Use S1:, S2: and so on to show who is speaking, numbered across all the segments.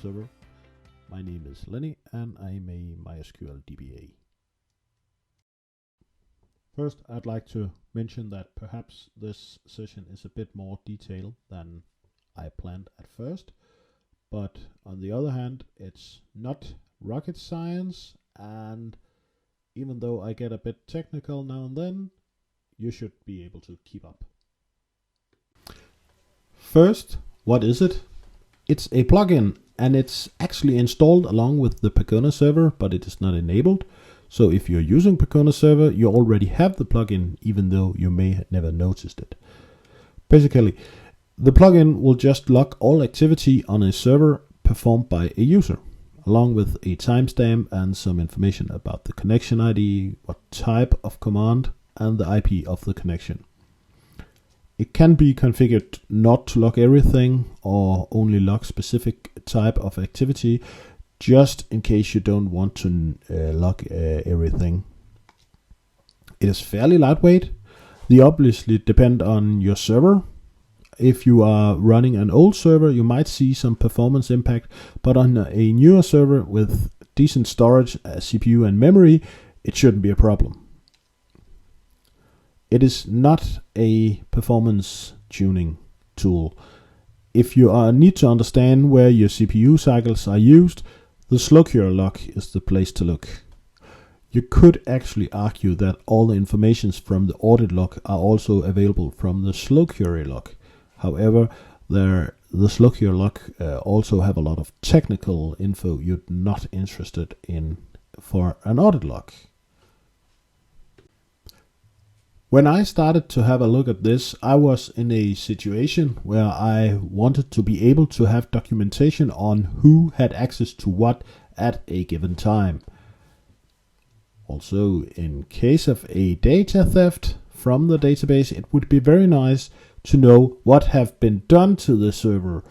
S1: server. My name is Lenny and I'm a MySQL DBA. First, I'd like to mention that perhaps this session is a bit more detailed than I planned at first, but on the other hand, it's not rocket science, and even though I get a bit technical now and then, you should be able to keep up. First, what is it? It's a plugin, and it's actually installed along with the Percona server, but it is not enabled. So if you're using Percona server, you already have the plugin, even though you may have never noticed it. Basically, the plugin will just log all activity on a server performed by a user, along with a timestamp and some information about the connection ID, what type of command, and the IP of the connection. It can be configured not to log everything or only log specific type of activity, just in case you don't want to log everything. It is fairly lightweight. They obviously depend on your server. If you are running an old server, you might see some performance impact, but on a newer server with decent storage, CPU and memory, it shouldn't be a problem. It is not a performance tuning tool. If you need to understand where your CPU cycles are used, the slow query log is the place to look. You could actually argue that all the informations from the audit log are also available from the slow query log. However, the slow query log also have a lot of technical info you're not interested in for an audit log. When I started to have a look at this, I was in a situation where I wanted to be able to have documentation on who had access to what at a given time. Also, in case of a data theft from the database, it would be very nice to know what have been done to the server.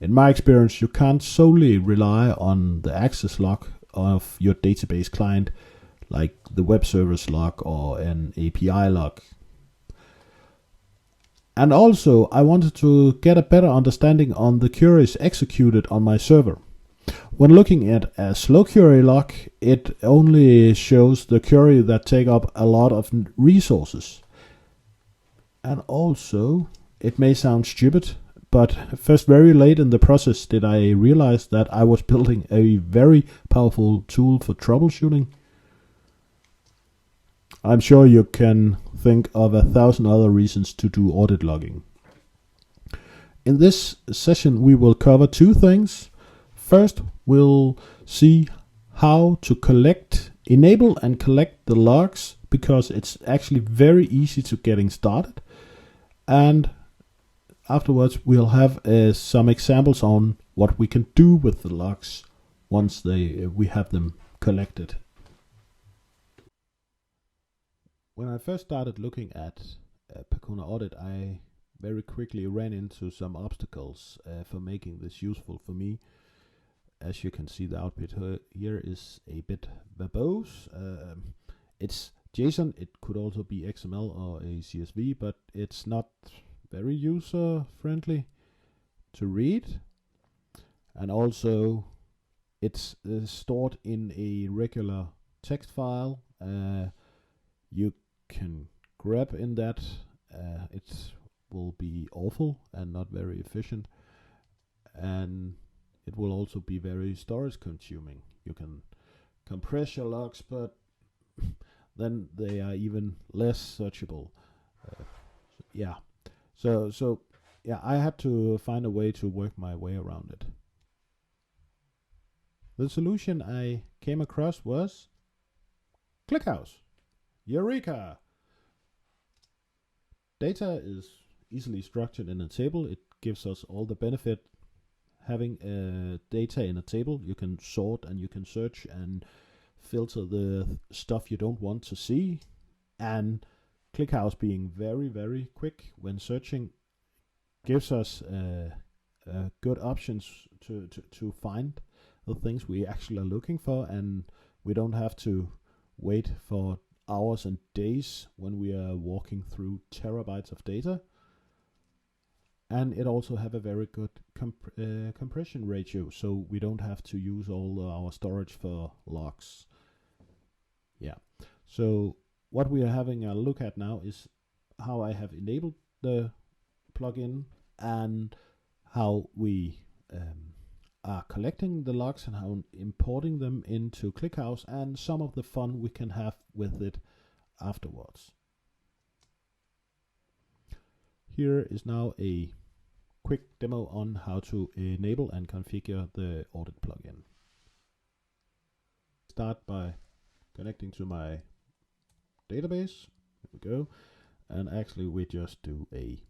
S1: In my experience, you can't solely rely on the access log of your database client, like the web service log or an API log. And also, I wanted to get a better understanding on the queries executed on my server. When looking at a slow query log, it only shows the query that take up a lot of resources. And also, it may sound stupid, but first very late in the process did I realize that I was building a very powerful tool for troubleshooting. I'm sure you can think of 1,000 other reasons to do audit logging. In this session, we will cover two things. First, we'll see how to enable and collect the logs, because it's actually very easy to getting started. And afterwards, we'll have some examples on what we can do with the logs once we have them collected. When I first started looking at Percona Audit, I very quickly ran into some obstacles for making this useful for me. As you can see, the output here is a bit verbose. It's JSON. It could also be XML or a CSV, but it's not very user-friendly to read. And also, it's stored in a regular text file. You can grab in that. It will be awful and not very efficient, and it will also be very storage consuming. You can compress your logs, but then they are even less searchable. So I had to find a way to work my way around it. The solution I came across was ClickHouse. Eureka! Data is easily structured in a table. It gives us all the benefit having data in a table. You can sort and you can search and filter the stuff you don't want to see. And ClickHouse, being very, very quick when searching, gives us good options to find the things we actually are looking for, and we don't have to wait for hours and days when we are walking through terabytes of data. And it also have a very good compression ratio, so we don't have to use all our storage for logs. Yeah. So what we are having a look at now is how I have enabled the plugin and how we are collecting the logs and how importing them into ClickHouse, and some of the fun we can have with it afterwards. Here is now a quick demo on how to enable and configure the audit plugin. Start by connecting to my database. Here we go. And actually we just do a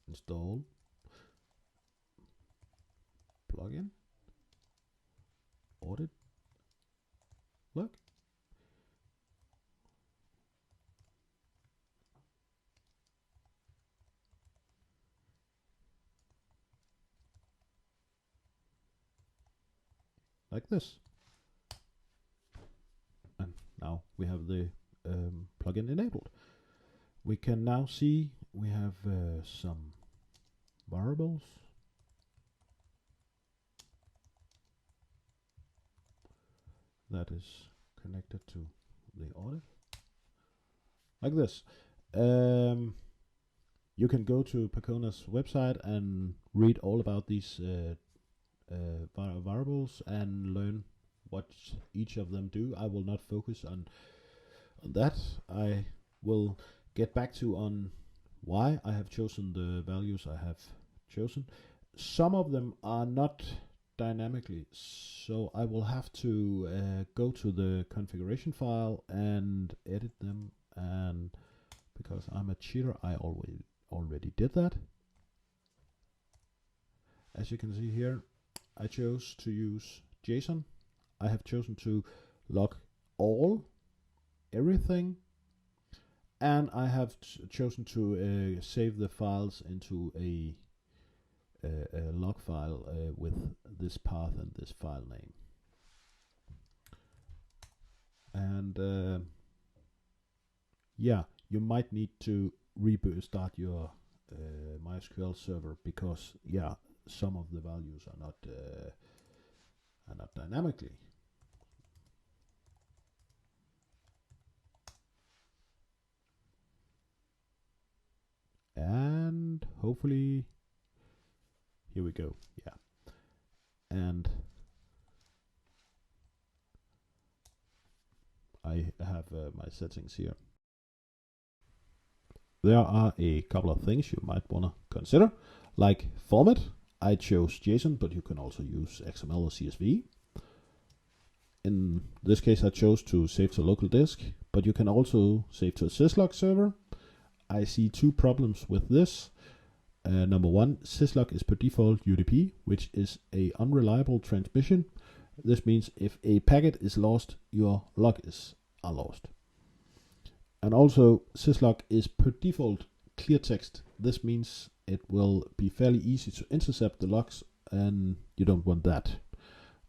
S1: install plugin audit plug. Like this. And now we have the plugin enabled. We can now see we have some variables that is connected to the audit. Like this. You can go to Percona's website and read all about these variables and learn what each of them do. I will not focus on that. I will get back to on why I have chosen the values I have chosen. Some of them are not dynamically, so I will have to go to the configuration file and edit them, and because I'm a cheater I already did that. As you can see here, I chose to use JSON. I have chosen to log everything, and I have chosen to save the files into a log file with this path and this file name. And yeah, you might need to restart your MySQL server, because yeah, some of the values are not dynamically. And hopefully, here we go. Yeah, and I have my settings here. There are a couple of things you might want to consider, like format. I chose JSON, but you can also use XML or CSV. In this case, I chose to save to local disk, but you can also save to a syslog server. I see two problems with this. Number one, syslog is per default UDP, which is a unreliable transmission. This means if a packet is lost, your logs are lost. And also, syslog is per default clear text. This means it will be fairly easy to intercept the logs, and you don't want that.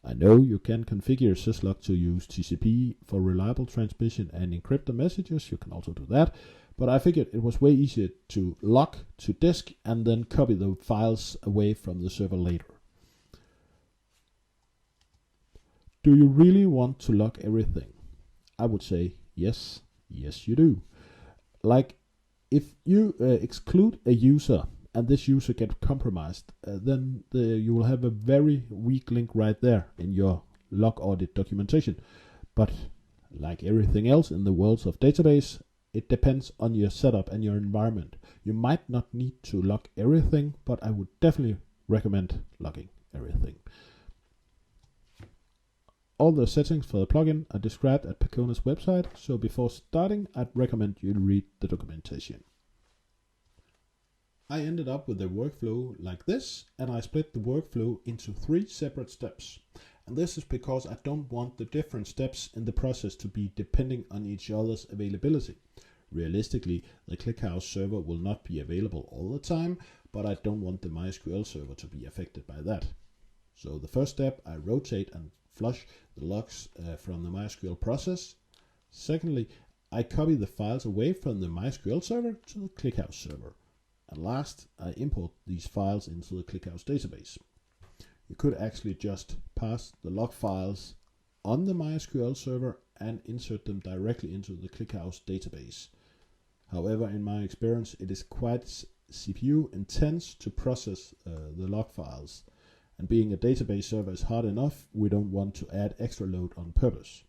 S1: I know you can configure syslog to use TCP for reliable transmission and encrypt the messages. You can also do that. But I figured it was way easier to log to disk and then copy the files away from the server later. Do you really want to log everything? I would say yes. Yes, you do. Like, if you exclude a user and this user gets compromised, then you will have a very weak link right there in your log audit documentation. But like everything else in the world of database, it depends on your setup and your environment. You might not need to log everything, but I would definitely recommend logging everything. All the settings for the plugin are described at Percona's website, so before starting, I'd recommend you read the documentation. I ended up with a workflow like this, and I split the workflow into 3 separate steps. And this is because I don't want the different steps in the process to be depending on each other's availability. Realistically, the ClickHouse server will not be available all the time, but I don't want the MySQL server to be affected by that. So the first step, I rotate and flush the logs from the MySQL process. Secondly, I copy the files away from the MySQL server to the ClickHouse server. And last, I import these files into the ClickHouse database. You could actually just pass the log files on the MySQL server and insert them directly into the ClickHouse database. However, in my experience, it is quite CPU intense to process the log files. And being a database server is hard enough, we don't want to add extra load on purpose.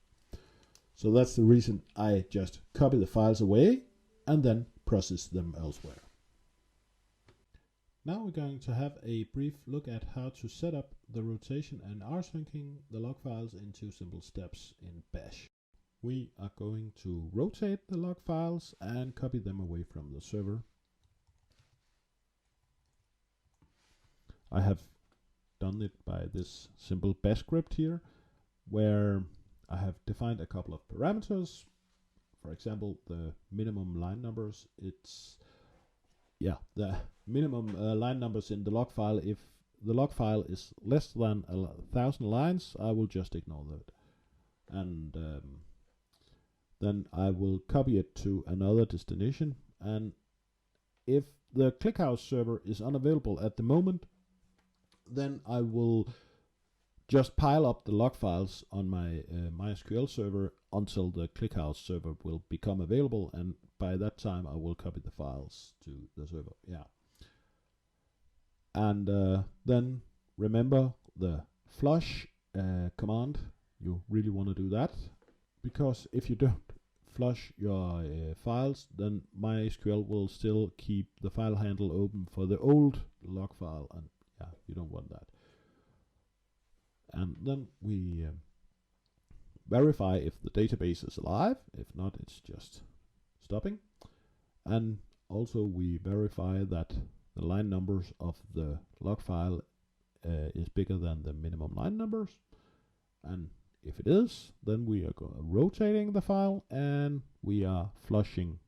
S1: So that's the reason I just copy the files away and then process them elsewhere. Now we're going to have a brief look at how to set up the rotation and rsyncing the log files in 2 simple steps in Bash. We are going to rotate the log files and copy them away from the server. I have done it by this simple bash script here, where I have defined a couple of parameters. For example, the minimum line numbers. The minimum line numbers in the log file. If the log file is less than 1,000 lines, I will just ignore that. And then I will copy it to another destination. And if the ClickHouse server is unavailable at the moment, then I will just pile up the log files on my MySQL server until the ClickHouse server will become available, and by that time I will copy the files to the server. And then remember the flush command. You really want to do that, because if you don't flush your files, then MySQL will still keep the file handle open for the old log file, and you don't want that. And then we verify if the database is alive. If not, it's just stopping. And also we verify that the line numbers of the log file is bigger than the minimum line numbers. And if it is, then we are rotating the file and we are flushing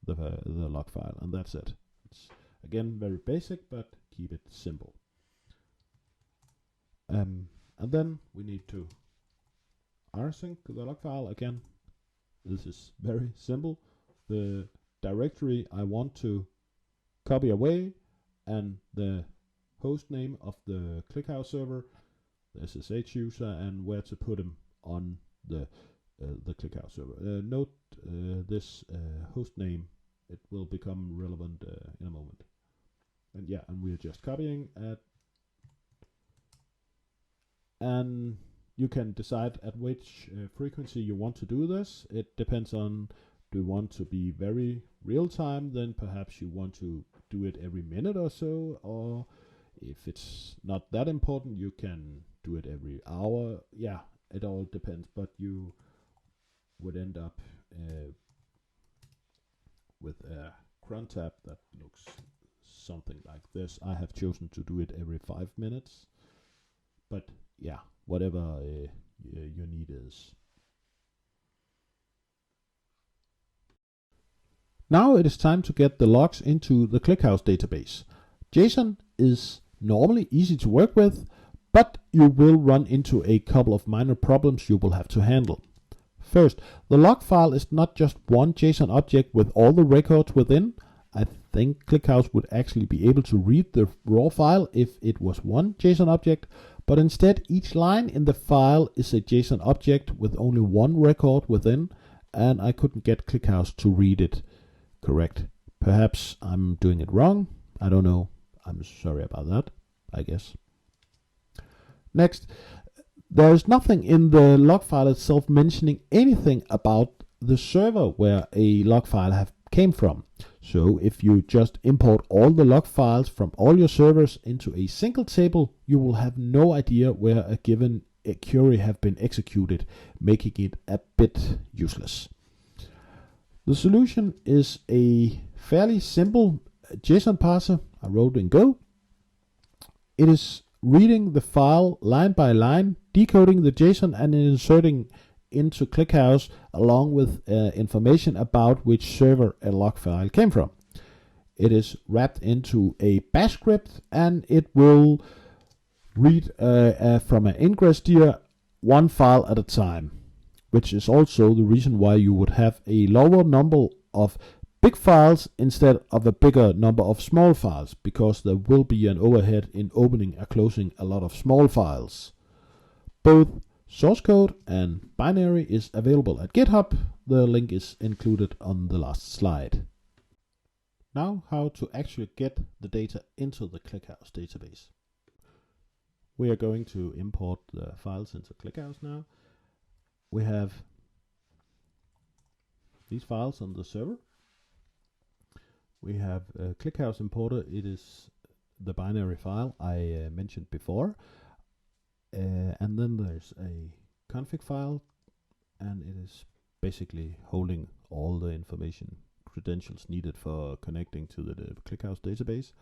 S1: the log file, and that's it. It's again very basic, but keep it simple. And then we need to rsync the log file again. This is very simple. The directory I want to copy away and the host name of the ClickHouse server, the SSH user, and where to put them on the ClickHouse server. Note this host name. It will become relevant in a moment. And and we're just copying it. And you can decide at which frequency you want to do this. It depends on, do you want to be very real time, then perhaps you want to do it every minute or so, or if it's not that important, you can do it every hour. It all depends, but you would end up with a cron tab that looks something like this. I have chosen to do it every 5 minutes, but whatever your need is. Now it is time to get the logs into the ClickHouse database. JSON is normally easy to work with, but you will run into a couple of minor problems you will have to handle. First, the log file is not just one JSON object with all the records within. I think ClickHouse would actually be able to read the raw file if it was one JSON object, but instead each line in the file is a JSON object with only one record within, and I couldn't get ClickHouse to read it correct. Perhaps I'm doing it wrong. I don't know. I'm sorry about that, I guess. Next, there is nothing in the log file itself mentioning anything about the server where a log file came from. So if you just import all the log files from all your servers into a single table, you will have no idea where a given query have been executed, making it a bit useless. The solution is a fairly simple JSON parser I wrote in Go. It is reading the file line by line, decoding the JSON and inserting into ClickHouse along with information about which server a log file came from. It is wrapped into a bash script and it will read from an ingress dir one file at a time, which is also the reason why you would have a lower number of big files instead of a bigger number of small files, because there will be an overhead in opening and closing a lot of small files. Both source code and binary is available at GitHub. The link is included on the last slide. Now, how to actually get the data into the ClickHouse database. We are going to import the files into ClickHouse now. We have these files on the server. We have a ClickHouse importer. It is the binary file I mentioned before. And then there's a config file, and it is basically holding all the information, credentials needed for connecting to the ClickHouse database.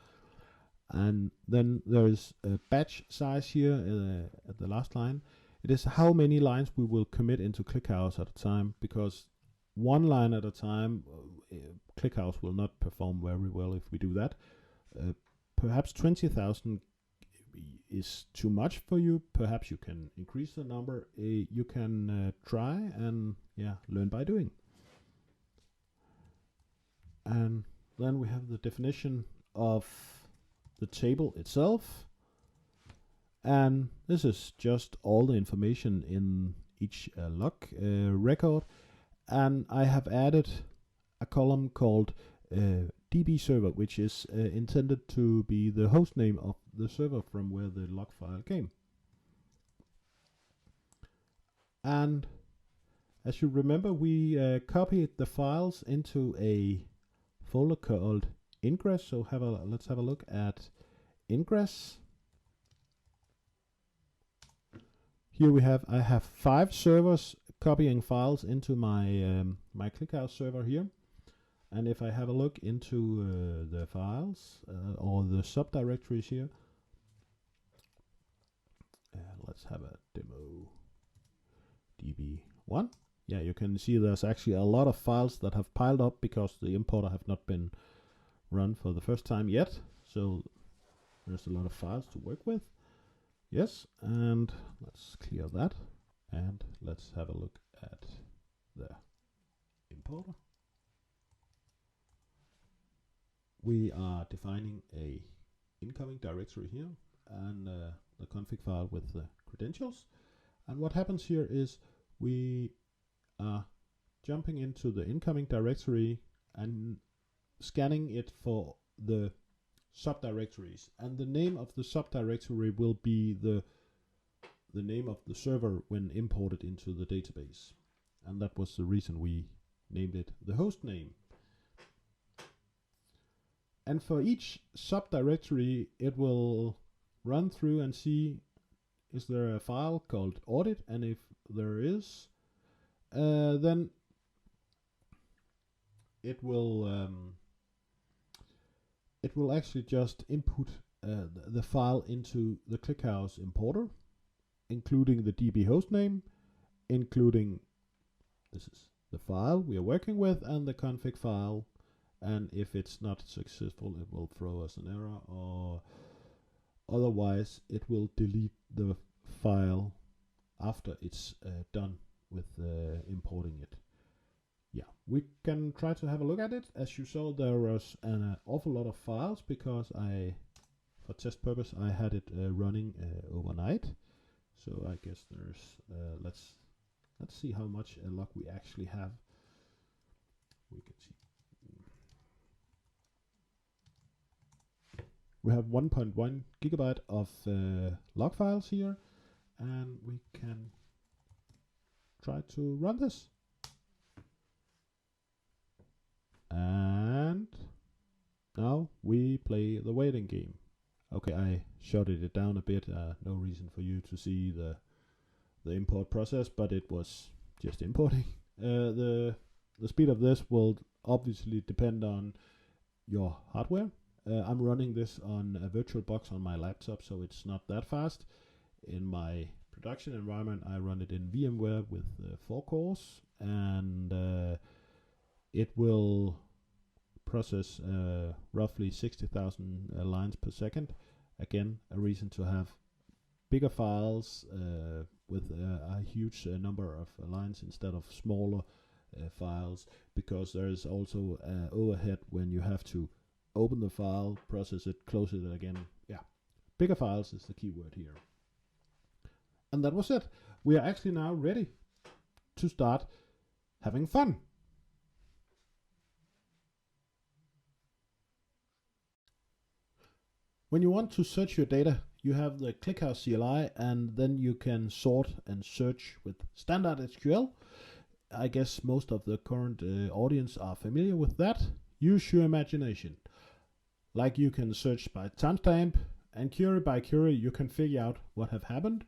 S1: And then there is a batch size here at the last line. It is how many lines we will commit into ClickHouse at a time, because one line at a time, ClickHouse will not perform very well if we do that. Perhaps 20,000 is too much for you. Perhaps you can increase the number. You can try and learn by doing. And then we have the definition of the table itself, and this is just all the information in each log record. And I have added a column called DB server, which is intended to be the host name of the server from where the log file came. And as you remember, we copied the files into a folder called ingress. So let's have a look at ingress. Here I have 5 servers copying files into my my ClickHouse server here. And if I have a look into the files or the subdirectories here, let's have a demo db1. Yeah, you can see there's actually a lot of files that have piled up because the importer have not been run for the first time yet. So there's a lot of files to work with. Yes, and let's clear that. And let's have a look at the importer. We are defining a incoming directory here, and the config file with the credentials. And what happens here is we are jumping into the incoming directory and scanning it for the subdirectories. And the name of the subdirectory will be the name of the server when imported into the database. And that was the reason we named it the host name. And for each subdirectory, it will run through and see, is there a file called audit? And if there is, then it will actually just input the file into the ClickHouse importer, including the DB hostname, including this is the file we are working with, and the config file. And if it's not successful, it will throw us an error, or otherwise it will delete the file after it's done with importing it. Yeah, we can try to have a look at it. As you saw, there was an awful lot of files because for test purpose, I had it running overnight. So I guess there's let's see how much log we actually have. We can see. We have 1.1 gigabyte of log files here, and we can try to run this. And now we play the waiting game. Okay, I shorted it down a bit. No reason for you to see the import process, but it was just importing. The speed of this will obviously depend on your hardware. I'm running this on a virtual box on my laptop, so it's not that fast. In my production environment, I run it in VMware with 4 cores, and it will process roughly 60,000 lines per second. Again, a reason to have bigger files with a huge number of lines instead of smaller files, because there is also overhead when you have to open the file, process it, close it again. Yeah, bigger files is the key word here. And that was it. We are actually now ready to start having fun. When you want to search your data, you have the ClickHouse CLI, and then you can sort and search with standard SQL. I guess most of the current audience are familiar with that. Use your imagination. Like you can search by timestamp, and query by query you can figure out what have happened.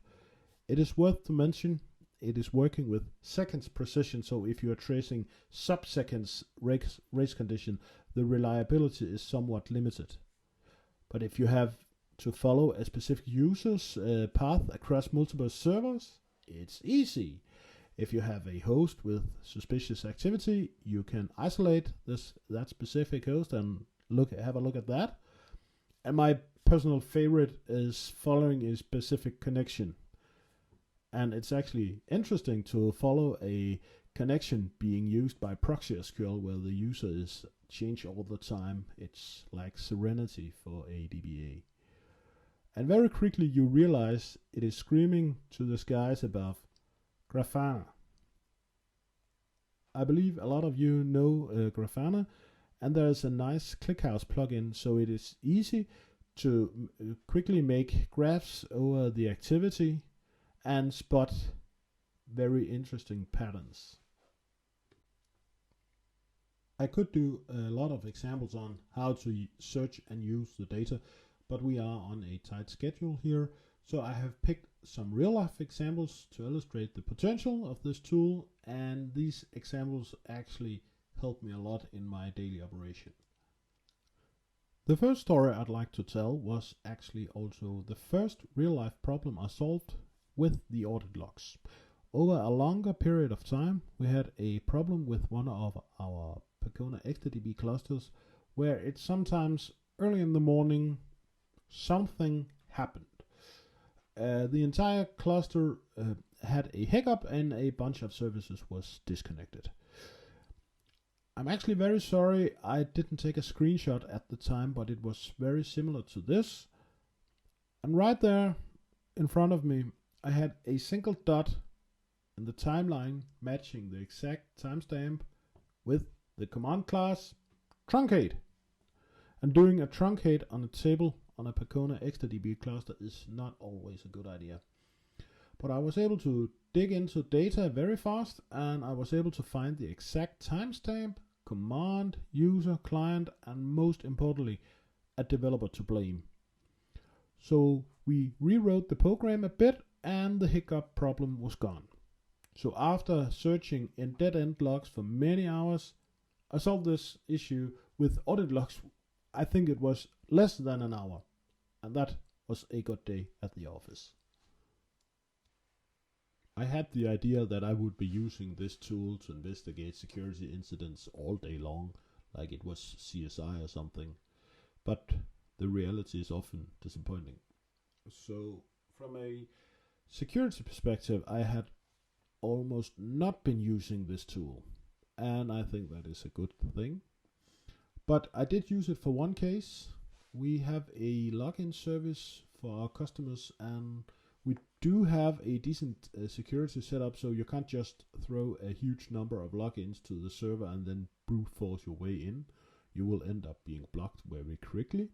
S1: It is worth to mention it is working with seconds precision, so if you are tracing sub-seconds race condition, the reliability is somewhat limited. But if you have to follow a specific user's path across multiple servers, it's easy. If you have a host with suspicious activity, you can isolate that specific host and have a look at that. And my personal favorite is following a specific connection. And it's actually interesting to follow a connection being used by proxy SQL where the user is changed all the time. It's like Serenity for a DBA. And very quickly you realize it is screaming to the skies above Grafana. I believe a lot of you know Grafana, and there's a nice ClickHouse plugin, so it is easy to quickly make graphs over the activity and spot very interesting patterns. I could do a lot of examples on how to search and use the data, but we are on a tight schedule here, so I have picked some real-life examples to illustrate the potential of this tool, and these examples actually help me a lot in my daily operation. The first story I'd like to tell was actually also the first real-life problem I solved with the audit logs. Over a longer period of time, we had a problem with one of our Percona XDB clusters where it sometimes early in the morning something happened. The entire cluster had a hiccup and a bunch of services was disconnected. I'm actually very sorry I didn't take a screenshot at the time, but it was very similar to this. And right there in front of me, I had a single dot in the timeline matching the exact timestamp with the command class truncate. And doing a truncate on a table on a Percona XDB cluster is not always a good idea. But I was able to dig into data very fast, and I was able to find the exact timestamp, command, user, client, and most importantly, a developer to blame. So we rewrote the program a bit, and the hiccup problem was gone. So after searching in dead-end logs for many hours, I solved this issue with audit logs. I think it was less than an hour, and that was a good day at the office. I had the idea that I would be using this tool to investigate security incidents all day long, like it was CSI or something, but the reality is often disappointing. So from a security perspective, I had almost not been using this tool, and I think that is a good thing. But I did use it for one case. We have a login service for our customers, and we do have a decent security setup, so you can't just throw a huge number of logins to the server and then brute force your way in. You will end up being blocked very quickly.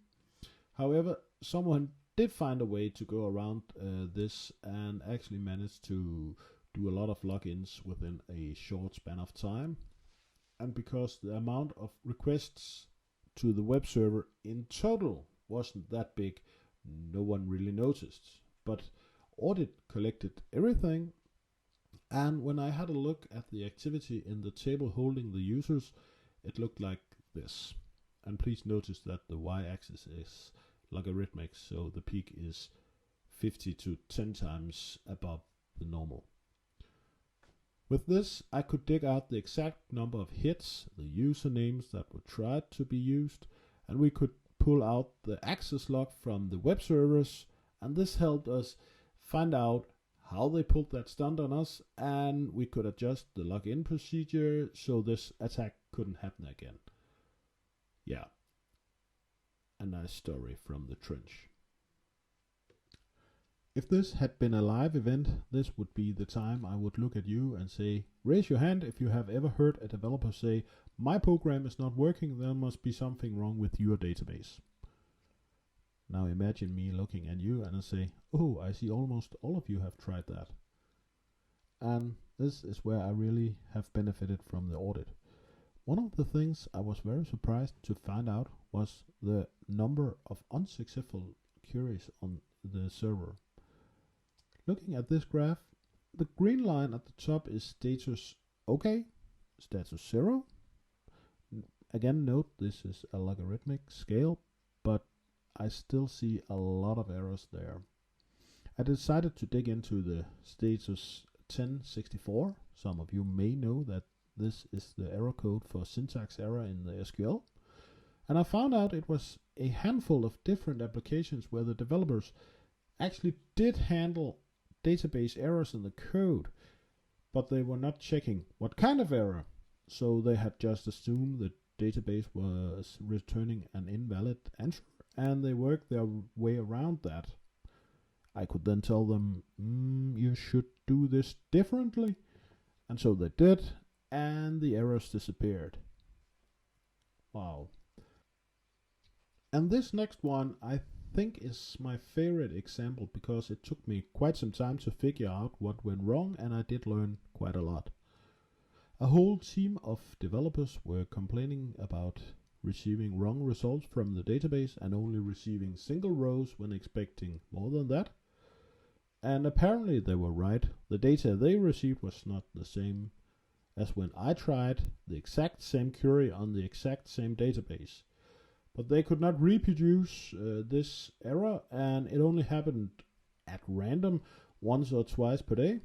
S1: However, someone did find a way to go around this and actually managed to do a lot of logins within a short span of time. And because the amount of requests to the web server in total wasn't that big, no one really noticed. But Audit collected everything, and when I had a look at the activity in the table holding the users, it looked like this. And please notice that the y-axis is logarithmic, so the peak is 50 to 10 times above the normal. With this, I could dig out the exact number of hits, the usernames that were tried to be used, and we could pull out the access log from the web servers, and this helped us find out how they pulled that stunt on us, and we could adjust the login procedure so this attack couldn't happen again. Yeah, a nice story from the trench. If this had been a live event, this would be the time I would look at you and say, raise your hand if you have ever heard a developer say, my program is not working, there must be something wrong with your database. Now imagine me looking at you and I say, oh, I see almost all of you have tried that. And this is where I really have benefited from the audit. One of the things I was very surprised to find out was the number of unsuccessful queries on the server. Looking at this graph, the green line at the top is status OK, status 0. Again, note this is a logarithmic scale, but I still see a lot of errors there. I decided to dig into the status 1064. Some of you may know that this is the error code for syntax error in the SQL. And I found out it was a handful of different applications where the developers actually did handle database errors in the code, but they were not checking what kind of error. So they had just assumed the database was returning an invalid answer, and they worked their way around that. I could then tell them, you should do this differently. And so they did, and the errors disappeared. Wow. And this next one I think is my favorite example because it took me quite some time to figure out what went wrong, and I did learn quite a lot. A whole team of developers were complaining about receiving wrong results from the database and only receiving single rows when expecting more than that. And apparently they were right. The data they received was not the same as when I tried the exact same query on the exact same database. But they could not reproduce this error, and it only happened at random once or twice per day.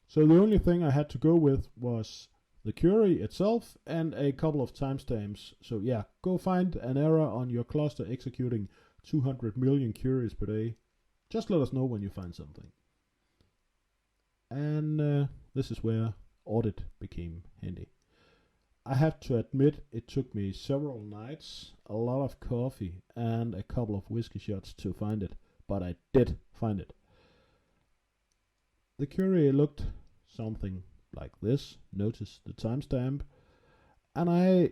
S1: So the only thing I had to go with was the query itself and a couple of timestamps. So yeah, go find an error on your cluster executing 200 million queries per day. Just let us know when you find something. And this is where audit became handy. I have to admit it took me several nights, a lot of coffee, and a couple of whiskey shots to find it, but I did find it. The query looked something like this. Notice the timestamp. And I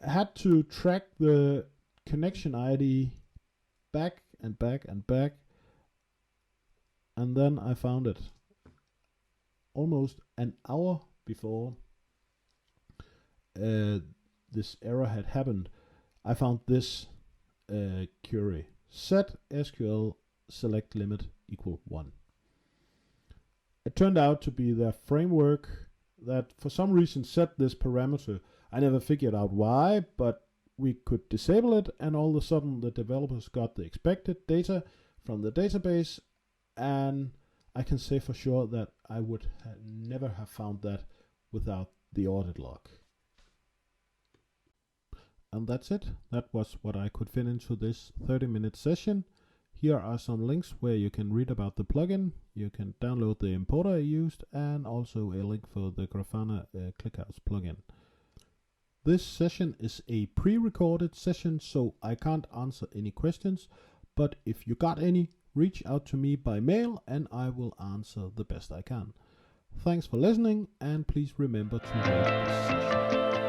S1: had to track the connection ID back and back and back, and then I found it almost an hour before this error had happened. I found this query: set SQL select limit equal 1. It turned out to be their framework that for some reason set this parameter. I never figured out why, but we could disable it, and all of a sudden the developers got the expected data from the database, and I can say for sure that I would never have found that without the audit log. And that's it. That was what I could fit into this 30-minute session. Here are some links where you can read about the plugin. You can download the importer I used, and also a link for the Grafana ClickHouse plugin. This session is a pre-recorded session, so I can't answer any questions, but if you got any, reach out to me by mail and I will answer the best I can. Thanks for listening, and please remember to rate this session.